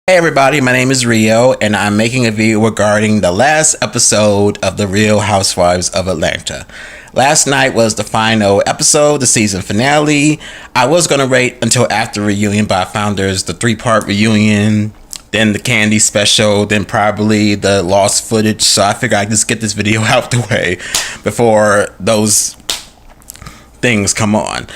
Hey everybody, my name is Rio, and I'm making a video regarding the last episode of The Real Housewives of Atlanta. Last night was the final episode, the season finale. I was going to wait until after reunion, but I found there's the 3-part reunion, then the Candy special, then probably the lost footage, so I figured I'd just get this video out the way before those things come on.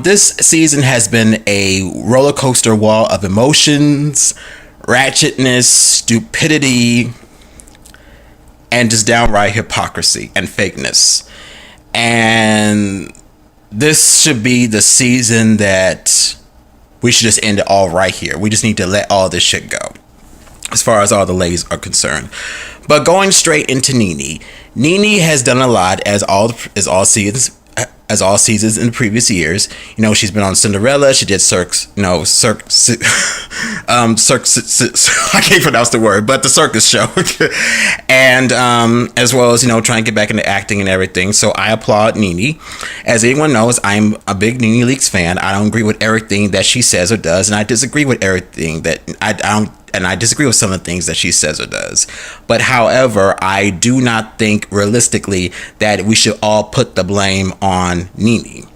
This season has been a roller coaster wall of emotions, ratchetness, stupidity, and just downright hypocrisy and fakeness. And this should be the season that we should just end it all right here. We just need to let all this shit go, as far as all the ladies are concerned. But going straight into Nene. Nene has done a lot as all seasons in the previous years. You know, she's been on Cinderella. She did I can't pronounce the word, but the circus show. And as well as, trying to get back into acting and everything. So I applaud Nene. As anyone knows, I'm a big Nene Leakes fan. I don't agree with everything that she says or does, and I disagree with everything that I disagree with some of the things that she says or does. But however, I do not think realistically that we should all put the blame on Nene.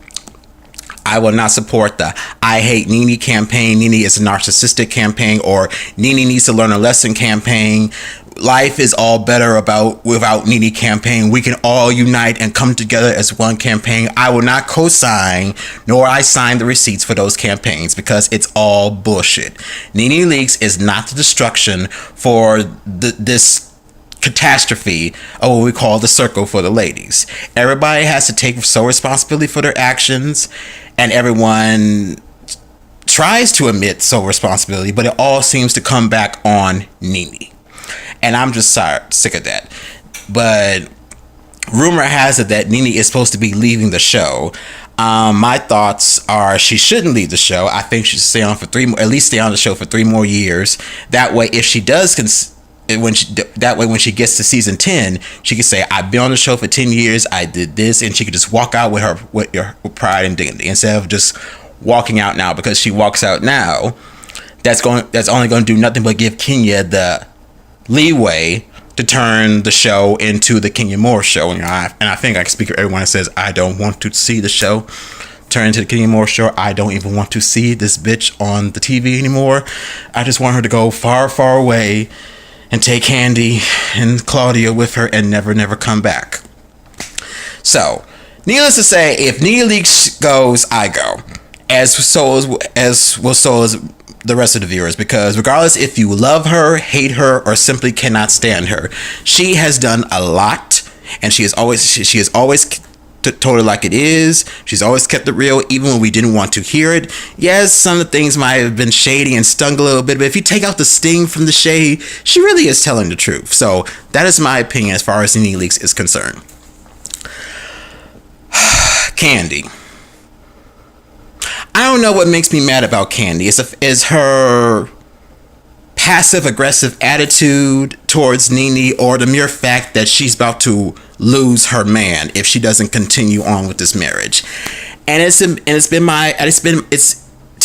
I will not support the I hate Nene campaign. Nene is a narcissistic campaign, or Nene needs to learn a lesson campaign. Life is all better without Nene campaign. We can all unite and come together as one campaign. I will not co-sign, nor I sign the receipts for those campaigns, because it's all bullshit. Nene Leakes is not the destruction for this catastrophe of what we call the circle for the ladies. Everybody has to take sole responsibility for their actions, and everyone tries to admit sole responsibility, but it all seems to come back on Nene. And I'm just sick of that. But rumor has it that Nene is supposed to be leaving the show. My thoughts are she shouldn't leave the show. I think she should stay on for at least stay on the show for 3 more years. That way, if she does, when she gets to season 10, she can say, I've been on the show for 10 years. I did this, and she could just walk out with pride and dignity instead of just walking out now. Because she walks out now, that's only going to do nothing but give Kenya the leeway to turn the show into the Kenya Moore show. And I think I can speak for everyone that says I don't want to see the show turn into the Kenya Moore show. I don't even want to see this bitch on the TV anymore. I just want her to go far, far away and take Candy and Claudia with her and never come back. So, needless to say, if Nene Leakes goes, I go. As the rest of the viewers, because regardless if you love her, hate her, or simply cannot stand her, she has done a lot, and she has always told it like it is. She's always kept it real, even when we didn't want to hear it. Yes, some of the things might have been shady and stung a little bit, but if you take out the sting from the shade, she really is telling the truth. So that is my opinion as far as Nene Leakes is concerned. Candy. I don't know what makes me mad about Candy. Is her passive-aggressive attitude towards Nene, or the mere fact that she's about to lose her man if she doesn't continue on with this marriage. And to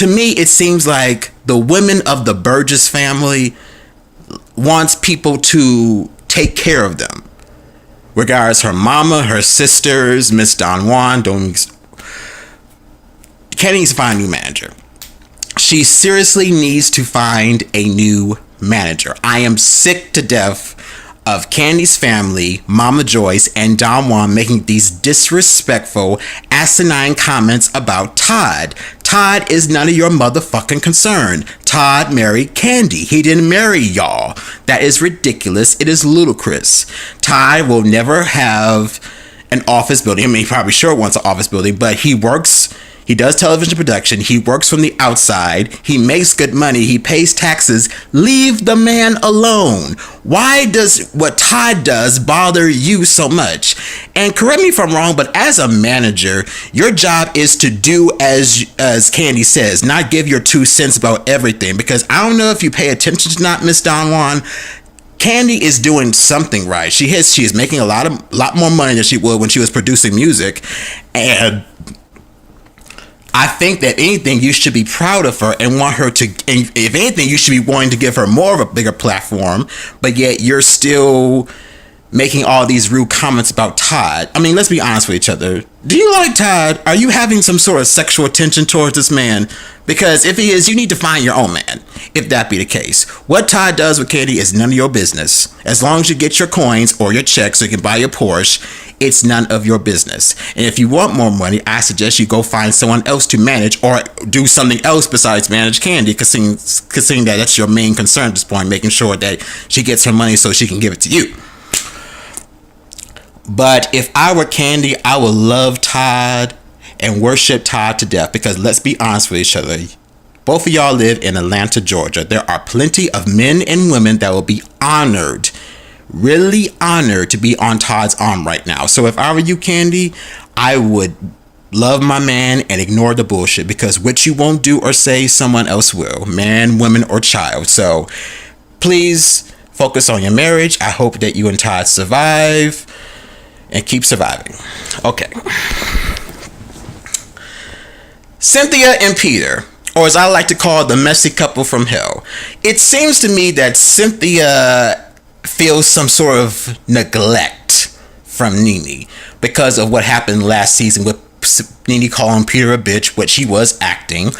me, it seems like the women of the Burgess family wants people to take care of them. Regards her mama, her sisters, Miss Don Juan, Candy needs to find a new manager. She seriously needs to find a new manager. I am sick to death of Candy's family, Mama Joyce, and Don Juan making these disrespectful, asinine comments about Todd. Todd is none of your motherfucking concern. Todd married Candy. He didn't marry y'all. That is ridiculous. It is ludicrous. Todd will never have an office building. I mean, he probably sure wants an office building, but he does television production. He works from the outside. He makes good money. He pays taxes. Leave the man alone. Why does what Todd does bother you so much? And correct me if I'm wrong, but as a manager, your job is to do as Candy says, not give your 2 cents about everything. Because I don't know if you pay attention to not Miss Don Juan. Candy is doing something right. She is making a lot more money than she would when she was producing music. And I think that anything, you should be proud of her and want her to, and if anything, you should be wanting to give her more of a bigger platform, but yet you're still making all these rude comments about Todd. I mean, let's be honest with each other. Do you like Todd? Are you having some sort of sexual attention towards this man? Because if he is, you need to find your own man, if that be the case. What Todd does with Katie is none of your business. As long as you get your coins or your checks so you can buy your Porsche, it's none of your business. And if you want more money, I suggest you go find someone else to manage or do something else besides manage Candy, considering that that's your main concern at this point, making sure that she gets her money so she can give it to you. But if I were Candy, I would love Todd and worship Todd to death, because let's be honest with each other. Both of y'all live in Atlanta, Georgia. There are plenty of men and women that will be honored, really honored, to be on Todd's arm right now. So if I were you, Candy, I would love my man and ignore the bullshit, because what you won't do or say, someone else will. Man, woman, or child. So please focus on your marriage. I hope that you and Todd survive and keep surviving. Okay. Cynthia and Peter, or as I like to call the messy couple from hell. It seems to me that Cynthia feels some sort of neglect from Nene because of what happened last season with Nene calling Peter a bitch, which she was acting.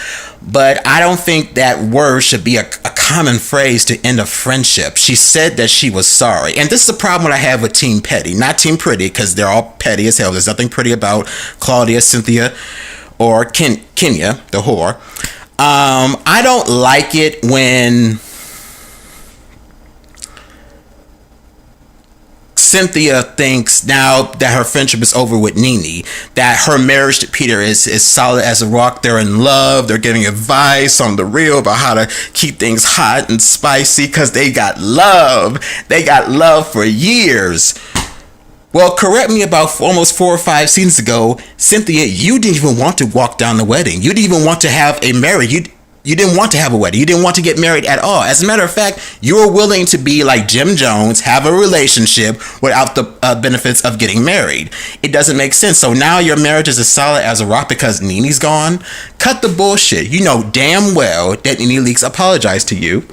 But I don't think that word should be a common phrase to end a friendship. She said that she was sorry. And this is the problem I have with Team Petty, not Team Pretty, because they're all petty as hell. There's nothing pretty about Claudia, Cynthia, or Kenya, the whore. I don't like it when Cynthia thinks now that her friendship is over with Nene, that her marriage to Peter is solid as a rock. They're in love. They're giving advice on the real about how to keep things hot and spicy because they got love. They got love for years. Well, correct me, about almost 4 or 5 seasons ago, Cynthia, you didn't even want to walk down the wedding. You didn't even want to have a marriage. You didn't want to have a wedding. You didn't want to get married at all. As a matter of fact, you were willing to be like Jim Jones, have a relationship without the benefits of getting married. It doesn't make sense. So now your marriage is as solid as a rock because Nene's gone? Cut the bullshit. You know damn well that Nene Leakes apologized to you.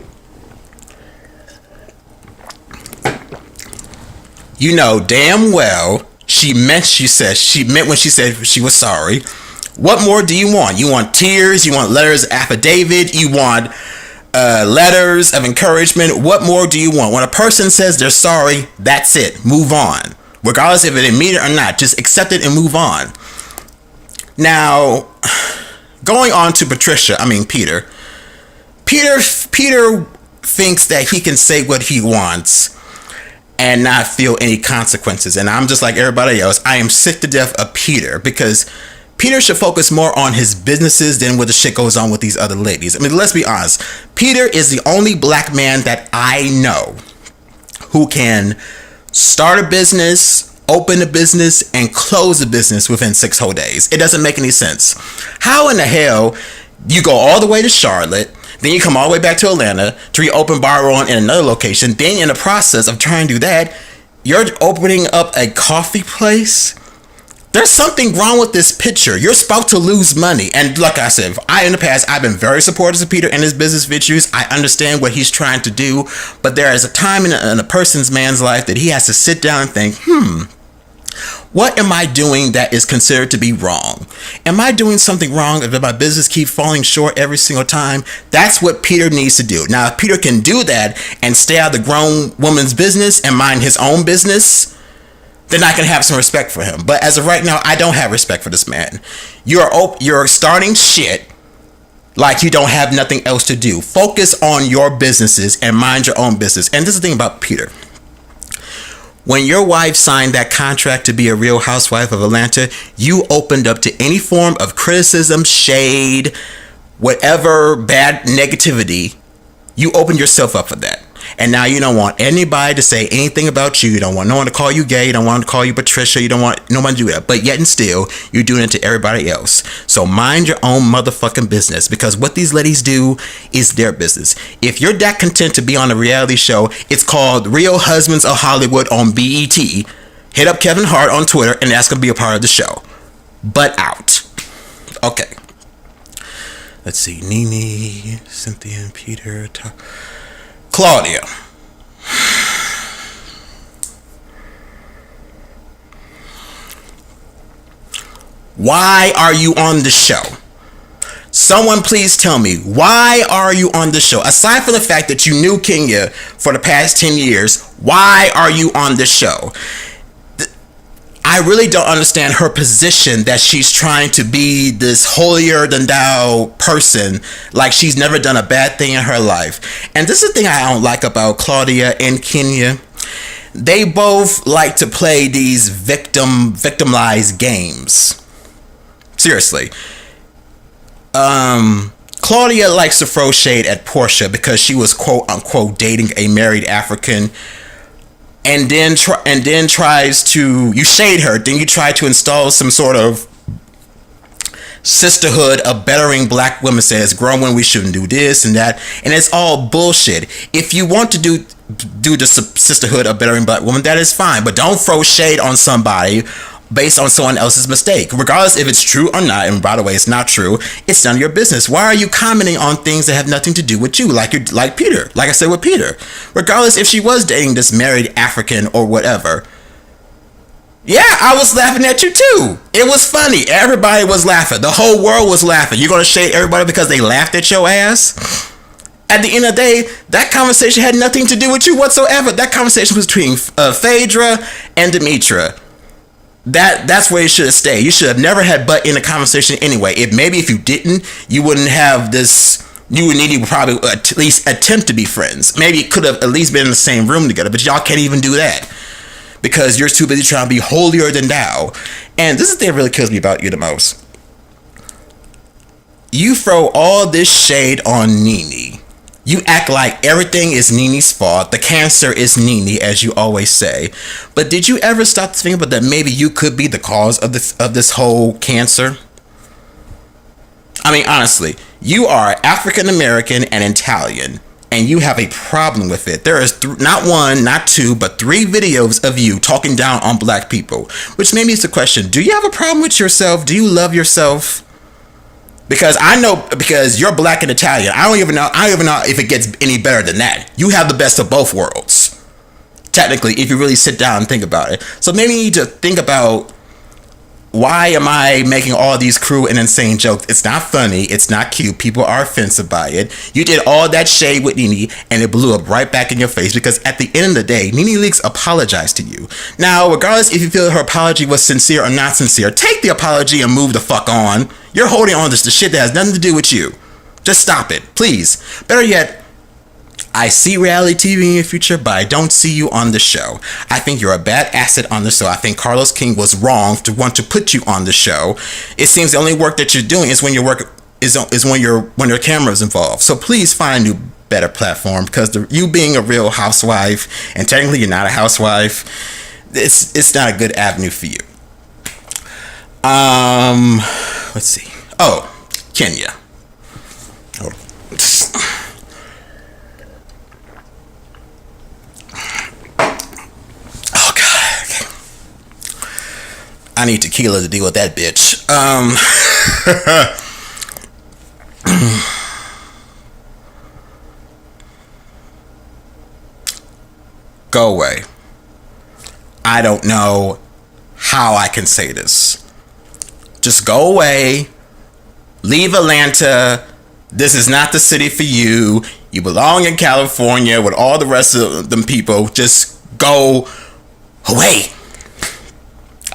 You know damn well she meant when she said she was sorry. What more do you want? You want tears? You want letters of affidavit? You want letters of encouragement? What more do you want? When a person says they're sorry, that's it. Move on. Regardless if it mean it or not, just accept it and move on. Now, going on to Peter. Peter thinks that he can say what he wants and not feel any consequences. And I'm just like everybody else. I am sick to death of Peter, because Peter should focus more on his businesses than what the shit goes on with these other ladies. I mean, let's be honest. Peter is the only black man that I know who can start a business, open a business, and close a business within 6 whole days. It doesn't make any sense. How in the hell you go all the way to Charlotte, then you come all the way back to Atlanta to reopen Bar Rowan in another location. Then in the process of trying to do that, you're opening up a coffee place? There's something wrong with this picture. You're supposed to lose money. And like I said, in the past, I've been very supportive of Peter and his business ventures. I understand what he's trying to do. But there is a time in a man's life that he has to sit down and think, what am I doing that is considered to be wrong? Am I doing something wrong if my business keeps falling short every single time? That's what Peter needs to do. Now, if Peter can do that and stay out of the grown woman's business and mind his own business, then I can have some respect for him. But as of right now, I don't have respect for this man. You're starting shit like you don't have nothing else to do. Focus on your businesses and mind your own business. And this is the thing about Peter. When your wife signed that contract to be a Real Housewife of Atlanta, you opened up to any form of criticism, shade, whatever bad negativity. You opened yourself up for that. And now you don't want anybody to say anything about you. You don't want no one to call you gay. You don't want to call you Patricia. You don't want no one to do that. But yet and still, you're doing it to everybody else. So mind your own motherfucking business, because what these ladies do is their business. If you're that content to be on a reality show, it's called Real Husbands of Hollywood on BET. Hit up Kevin Hart on Twitter and ask him to be a part of the show. But out. Okay. Let's see. Nene, Cynthia, and Peter. Claudia. Why are you on the show? Someone please tell me, why are you on the show? Aside from the fact that you knew Kenya for the past 10 years, why are you on the show? I really don't understand her position that she's trying to be this holier than thou person, like she's never done a bad thing in her life. And this is the thing I don't like about Claudia and Kenya. They both like to play these victimized games. Seriously. Claudia likes to throw shade at Portia because she was quote unquote dating a married African, and then tries to, you shade her, then you try to install some sort of sisterhood of bettering black women, says grown women we shouldn't do this and that, and it's all bullshit. If you want to do the sisterhood of bettering black women, that is fine, but don't throw shade on somebody based on someone else's mistake, regardless if it's true or not. And by the way, it's not true. It's none of your business. Why are you commenting on things that have nothing to do with you? Like Peter, like I said with Peter, regardless if she was dating this married African or whatever. Yeah, I was laughing at you too. It was funny. Everybody was laughing. The whole world was laughing. You're gonna shade everybody because they laughed at your ass? At the end of the day, that conversation had nothing to do with you whatsoever. That conversation was between Phaedra and Demetra. That's where you should have stayed. You should have never had butt in a conversation anyway. If you didn't, you wouldn't have this. You would need to probably at least attempt to be friends. Maybe it could have at least been in the same room together, but y'all can't even do that because you're too busy trying to be holier than thou. And this is the thing that really kills me about you the most. You throw all this shade on Nene. You act like everything is Nene's fault. The cancer is Nene, as you always say. But did you ever stop to think about that maybe you could be the cause of this whole cancer? I mean, honestly, you are African American and Italian, and you have a problem with it. There is not one, not two, but 3 videos of you talking down on black people, which made me ask the question: do you have a problem with yourself? Do you love yourself? Because I know, because you're black and Italian, I don't even know if it gets any better than that. You have the best of both worlds, technically, if you really sit down and think about it. So maybe you need to think about, why am I making all these cruel and insane jokes? It's not funny. It's not cute. People are offended by it. You did all that shade with Nene, and it blew up right back in your face, because at the end of the day, Nene Leakes apologized to you. Now, regardless if you feel her apology was sincere or not sincere, take the apology and move the fuck on. You're holding on to the shit that has nothing to do with you. Just stop it, please. Better yet, I see reality TV in your future, but I don't see you on the show. I think you're a bad asset on the show. I think Carlos King was wrong to want to put you on the show. It seems the only work that you're doing is when your work is when your camera is involved. So please find a new, better platform, because you being a real housewife, and technically you're not a housewife, it's not a good avenue for you. Let's see. Oh, Kenya. Hold on. Oh God. Okay. I need tequila to deal with that bitch. Go away. I don't know how I can say this. Just go away. Leave Atlanta. This is not the city for you. You belong in California with all the rest of them people. Just go away.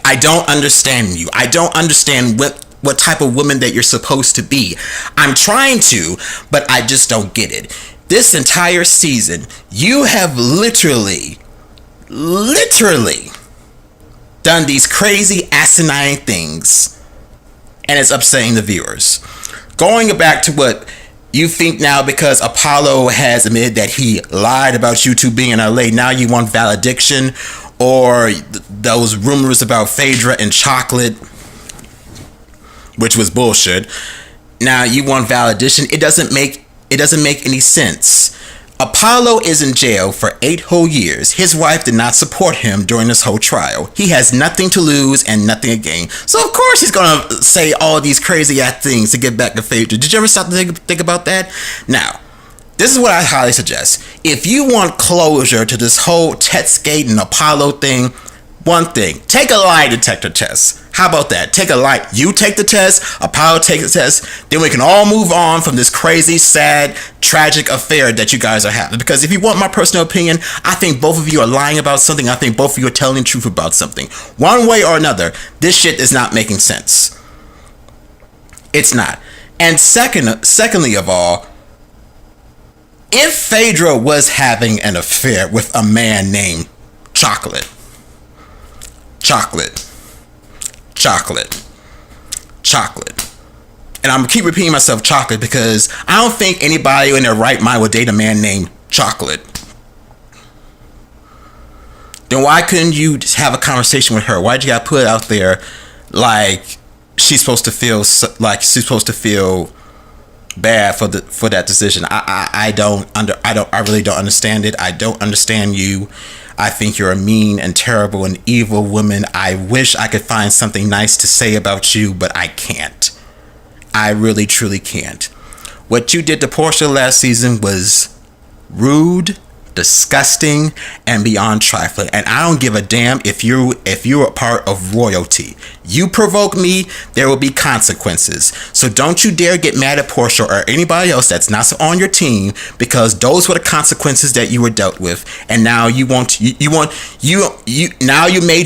I don't understand you. I don't understand what type of woman that you're supposed to be. I'm trying to, but I just don't get it. This entire season, you have literally done these crazy asinine things, and it's upsetting the viewers. Going back to what you think now, because Apollo has admitted that he lied about you two being in LA, now you want valediction, or those rumors about Phaedra and chocolate, which was bullshit. Now you want valediction. It doesn't make any sense. Apollo is in jail for 8 whole years. His wife did not support him during this whole trial. He has nothing to lose and nothing to gain. So of course he's gonna say all these crazy ass things to get back to Phaedra. Did you ever stop to think about that? Now, this is what I highly suggest. If you want closure to this whole Tetsgate and Apollo thing, one thing, take a lie detector test. How about that? Take a lie. You take the test, Apollo takes the test, then we can all move on from this crazy, sad, tragic affair that you guys are having. Because if you want my personal opinion, I think both of you are lying about something. I think both of you are telling the truth about something. One way or another, this shit is not making sense. It's not. And secondly of all, if Phaedra was having an affair with a man named Chocolate, and I'm gonna keep repeating myself, chocolate, because I don't think anybody in their right mind would date a man named Chocolate. Then why couldn't you just have a conversation with her? Why'd you gotta put it out there like she's supposed to feel bad for that decision? I really don't understand it. I don't understand you. I think you're a mean and terrible and evil woman. I wish I could find something nice to say about you, but I can't. I really, truly can't. What you did to Portia last season was rude, disgusting, and beyond trifling. And I don't give a damn if you're a part of royalty. You provoke me, there will be consequences. So don't you dare get mad at Portia or anybody else that's not on your team, because those were the consequences that you were dealt with. And now you made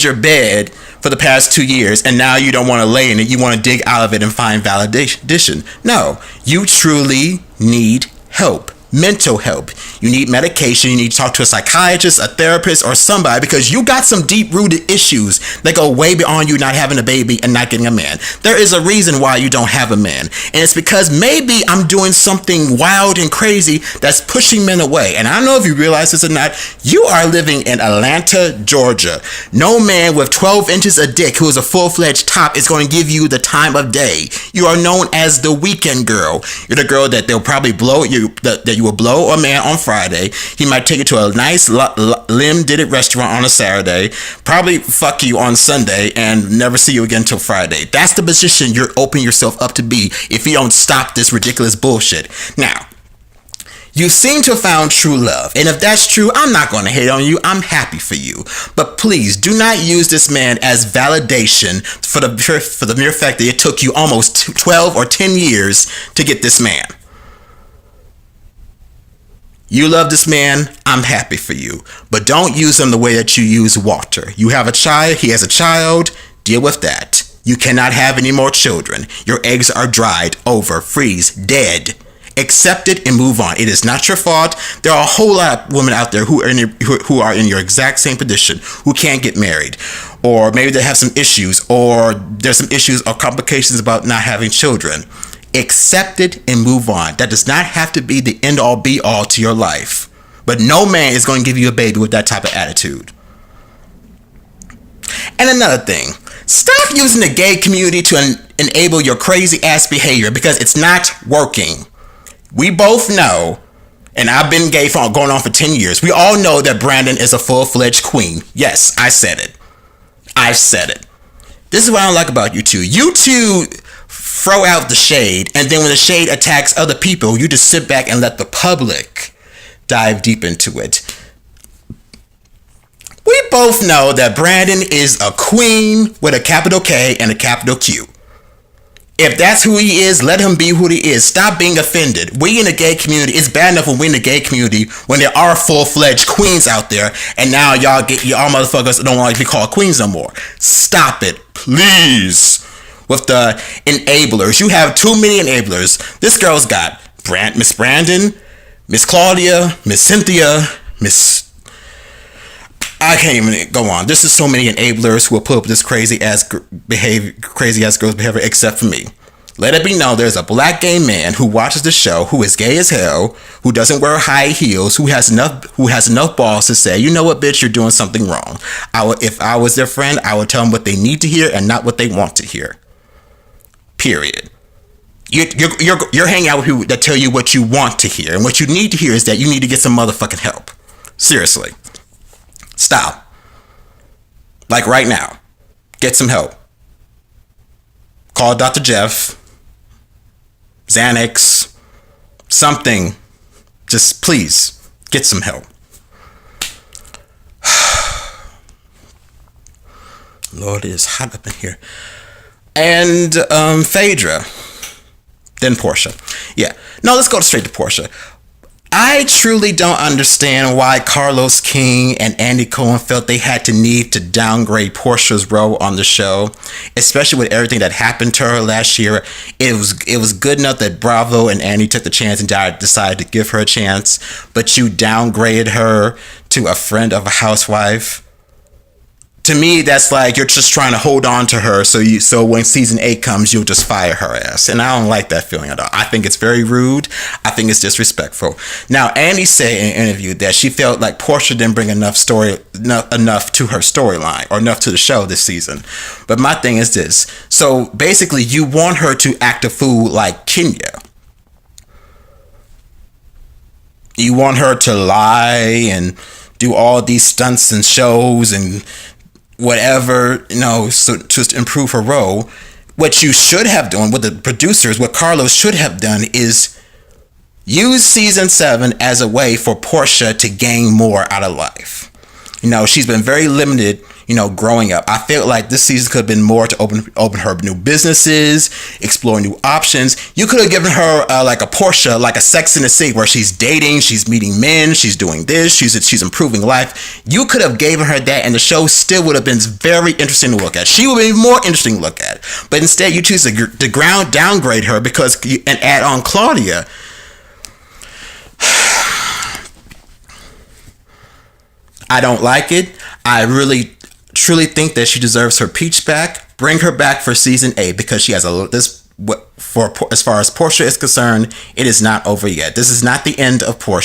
your bed for the past 2 years, and now you don't want to lay in it. You want to dig out of it and find validation. No, you truly need help. Mental help. You need medication. You need to talk to a psychiatrist, a therapist, or somebody, because you got some deep-rooted issues that go way beyond you not having a baby and not getting a man. There is a reason why you don't have a man, and it's because maybe I'm doing something wild and crazy that's pushing men away. And I don't know if you realize this or not, you are living in Atlanta, Georgia. No man with 12 inches of dick who is a full-fledged top is going to give you the time of day. You are known as the weekend girl. You're the girl that they'll probably blow you, that you will blow a man on Friday. He might take you to a nice Lim Did It restaurant on a Saturday, probably fuck you on Sunday, and never see you again till Friday. That's the position you're opening yourself up to be if you don't stop this ridiculous bullshit. Now, you seem to have found true love, and if that's true, I'm not going to hate on you. I'm happy for you. But please do not use this man as validation for the mere fact that it took you almost 12 or 10 years to get this man. You love this man, I'm happy for you. But don't use him the way that you use Walter. You have a child, he has a child, deal with that. You cannot have any more children. Your eggs are dried, over, freeze, dead. Accept it and move on. It is not your fault. There are a whole lot of women out there who are in your exact same position, who can't get married. Or maybe they have some issues, or there's some issues or complications about not having children. Accept it and move on. That does not have to be the end all be all to your life. But no man is going to give you a baby with that type of attitude. And another thing, stop using the gay community to enable your crazy ass behavior, because it's not working. We both know, and I've been gay for going on for 10 years. We all know that Brandon is a full-fledged queen. Yes, I said it. I've said it. This is what I don't like about you two. You two throw out the shade, and then when the shade attacks other people, you just sit back and let the public dive deep into it. We both know that Brandon is a queen with a capital K and a capital Q. If that's who he is, let him be who he is. Stop being offended. We in the gay community, it's bad enough when we in the gay community when there are full-fledged queens out there, and now y'all motherfuckers don't want to be called queens no more. Stop it, please. With the enablers. You have too many enablers. This girl's got Miss Brandon, Miss Claudia, Miss Cynthia, I can't even go on. There's just so many enablers who will put up this crazy ass girl's behavior, except for me. Let it be known there's a black gay man who watches the show, who is gay as hell, who doesn't wear high heels, who has enough balls to say, you know what, bitch, you're doing something wrong. If I was their friend, I would tell them what they need to hear and not what they want to hear. Period. You're hanging out with people that tell you what you want to hear, and what you need to hear is that you need to get some motherfucking help. Seriously, stop. Like right now, get some help. Call Dr. Jeff, Xanax, something. Just please get some help. Lord, it is hot up in here. And Phaedra, then Portia. Yeah, no, let's go straight to Portia. I truly don't understand why Carlos King and Andy Cohen felt they had to need to downgrade Portia's role on the show, especially with everything that happened to her last year. It was good enough that Bravo and Andy took the chance and decided to give her a chance, but you downgraded her to a friend of a housewife. To me, that's like you're just trying to hold on to her so when season 8 comes, you'll just fire her ass. And I don't like that feeling at all. I think it's very rude. I think it's disrespectful. Now, Andy said in an interview that she felt like Portia didn't bring enough to her storyline or enough to the show this season. But my thing is this. So basically, you want her to act a fool like Kenya. You want her to lie and do all these stunts and shows and whatever, so to improve her role. What you should have done, what the producers, what Carlos should have done is use season 7 as a way for Portia to gain more out of life. She's been very limited, growing up. I feel like this season could have been more to open her new businesses, explore new options. You could have given her like a Portia, like a Sex and the City, where she's dating, she's meeting men, she's doing this, she's improving life. You could have given her that, and the show still would have been very interesting to look at. She would be more interesting to look at. But instead, you choose to downgrade her and add on Claudia. I don't like it. I really truly think that she deserves her peach back. Bring her back for season 8 because she has as far as Portia is concerned, it is not over yet. This is not the end of Portia.